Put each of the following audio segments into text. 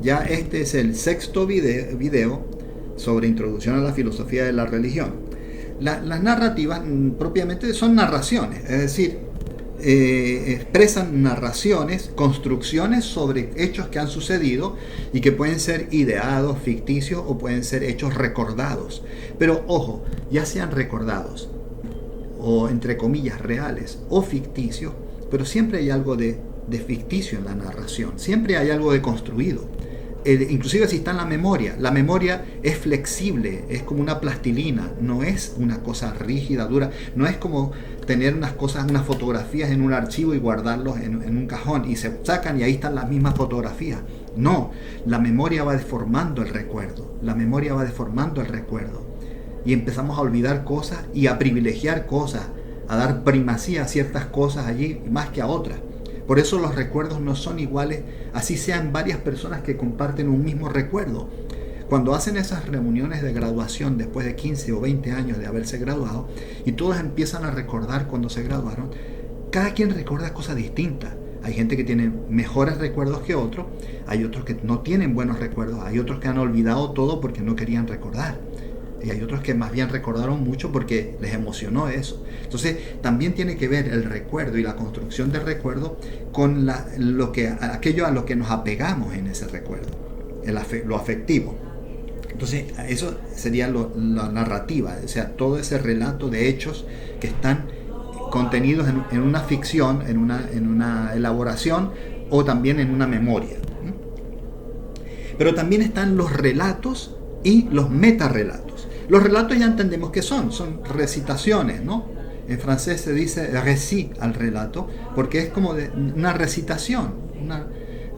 Ya este es el sexto video sobre introducción a la filosofía de la religión. Las narrativas propiamente son narraciones, es decir, expresan narraciones, construcciones sobre hechos que han sucedido y que pueden ser ideados, ficticios o pueden ser hechos recordados. Pero ojo, ya sean recordados o entre comillas reales o ficticios, pero siempre hay algo de ficticio en la narración, siempre hay algo de construido. Inclusive si está en la memoria es flexible, es como una plastilina, no es una cosa rígida, dura, no es como tener unas fotografías en un archivo y guardarlos en un cajón y se sacan y ahí están las mismas fotografías. No, la memoria va deformando el recuerdo, y empezamos a olvidar cosas y a privilegiar cosas, a dar primacía a ciertas cosas allí más que a otras. Por eso los recuerdos no son iguales, así sean varias personas que comparten un mismo recuerdo. Cuando hacen esas reuniones de graduación después de 15 o 20 años de haberse graduado y todos empiezan a recordar cuando se graduaron, cada quien recuerda cosas distintas. Hay gente que tiene mejores recuerdos que otros, hay otros que no tienen buenos recuerdos, hay otros que han olvidado todo porque no querían recordar. Y hay otros que más bien recordaron mucho porque les emocionó eso. Entonces también tiene que ver el recuerdo y la construcción del recuerdo con aquello a lo que nos apegamos en ese recuerdo, lo afectivo. Entonces eso sería la narrativa, o sea, todo ese relato de hechos que están contenidos en una ficción, en una elaboración o también en una memoria. Pero también están los relatos y los metarrelatos. Los relatos ya entendemos que son recitaciones, ¿no? En francés se dice récit al relato, porque es como una recitación,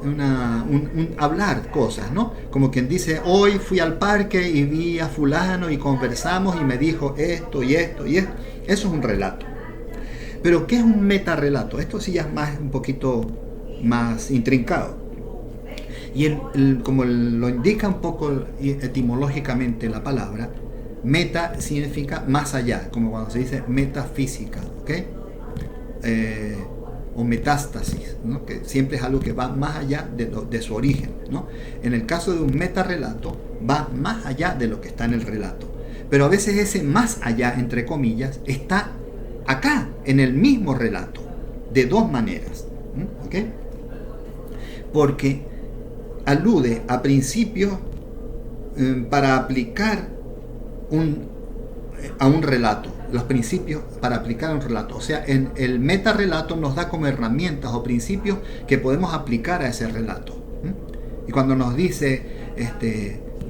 un hablar cosas, ¿no? Como quien dice, hoy fui al parque y vi a fulano y conversamos y me dijo esto y esto y esto. Eso es un relato. Pero ¿qué es un metarrelato? Esto sí ya es un poquito más intrincado. Y como lo indica un poco etimológicamente la palabra, meta significa más allá, como cuando se dice metafísica, ¿ok? O metástasis, ¿no? Que siempre es algo que va más allá de su origen, ¿no? En el caso de un metarrelato, va más allá de lo que está en el relato. Pero a veces ese más allá, entre comillas, está acá, en el mismo relato, de dos maneras, ¿ok? Porque alude a principios para aplicar a un relato, los principios para aplicar a un relato. O sea, en el metarrelato nos da como herramientas o principios que podemos aplicar a ese relato. Y cuando nos dice,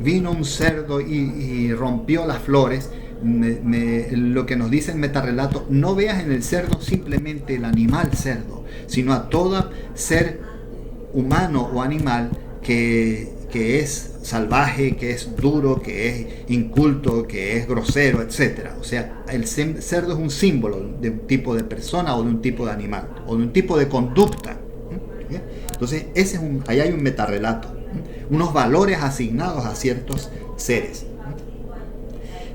vino un cerdo y rompió las flores, lo que nos dice el metarrelato, no veas en el cerdo simplemente el animal cerdo, sino a todo ser humano o animal que es salvaje, que es duro, que es inculto, que es grosero, etc. O sea, el cerdo es un símbolo de un tipo de persona o de un tipo de animal o de un tipo de conducta. Entonces, ahí hay un metarrelato, unos valores asignados a ciertos seres.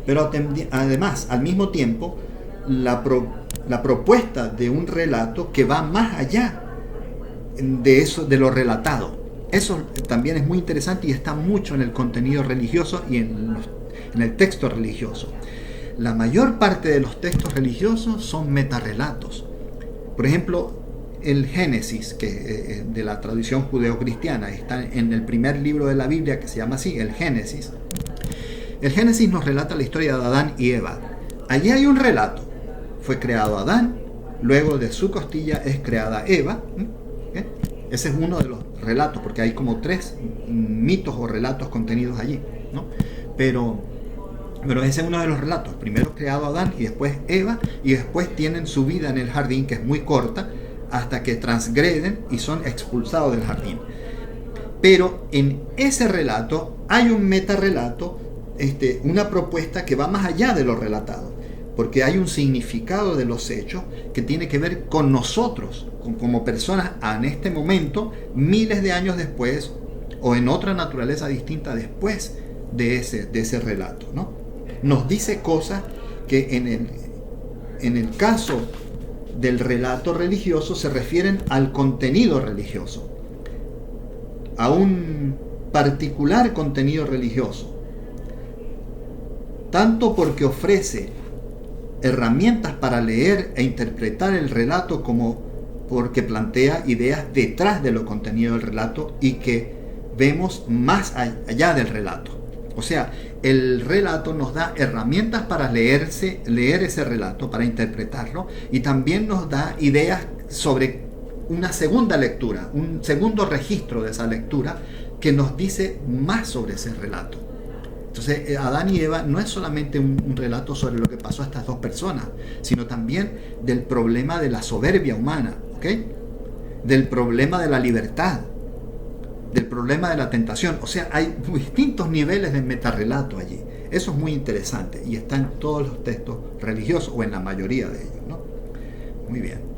Pero además, al mismo tiempo, la propuesta de un relato que va más allá de eso, de lo relatado. Eso también es muy interesante y está mucho en el contenido religioso y en el texto religioso. La mayor parte de los textos religiosos son metarrelatos. Por ejemplo, el Génesis, que de la tradición judeocristiana, está en el primer libro de la Biblia, que se llama así, el Génesis. El Génesis nos relata la historia de Adán y Eva. Allí hay un relato. Fue creado Adán, luego de su costilla es creada Eva. Ese es uno de los relatos, porque hay como 3 mitos o relatos contenidos allí, ¿no? Pero ese es uno de los relatos. Primero creado Adán y después Eva, y después tienen su vida en el jardín, que es muy corta, hasta que transgreden y son expulsados del jardín. Pero en ese relato hay un metarrelato, una propuesta que va más allá de lo relatado, porque hay un significado de los hechos que tiene que ver con nosotros, como personas en este momento, miles de años después, o en otra naturaleza distinta después de ese relato, ¿no? Nos dice cosas que en el caso del relato religioso se refieren al contenido religioso, a un particular contenido religioso, tanto porque ofrece herramientas para leer e interpretar el relato, como porque plantea ideas detrás de lo contenido del relato y que vemos más allá del relato. O sea, el relato nos da herramientas para leer ese relato, para interpretarlo, y también nos da ideas sobre una segunda lectura, un segundo registro de esa lectura que nos dice más sobre ese relato. Entonces, Adán y Eva no es solamente un relato sobre lo que pasó a estas dos personas, sino también del problema de la soberbia humana, ¿ok? Del problema de la libertad, del problema de la tentación. O sea, hay distintos niveles de metarrelato allí. Eso es muy interesante y está en todos los textos religiosos, o en la mayoría de ellos, ¿no? Muy bien.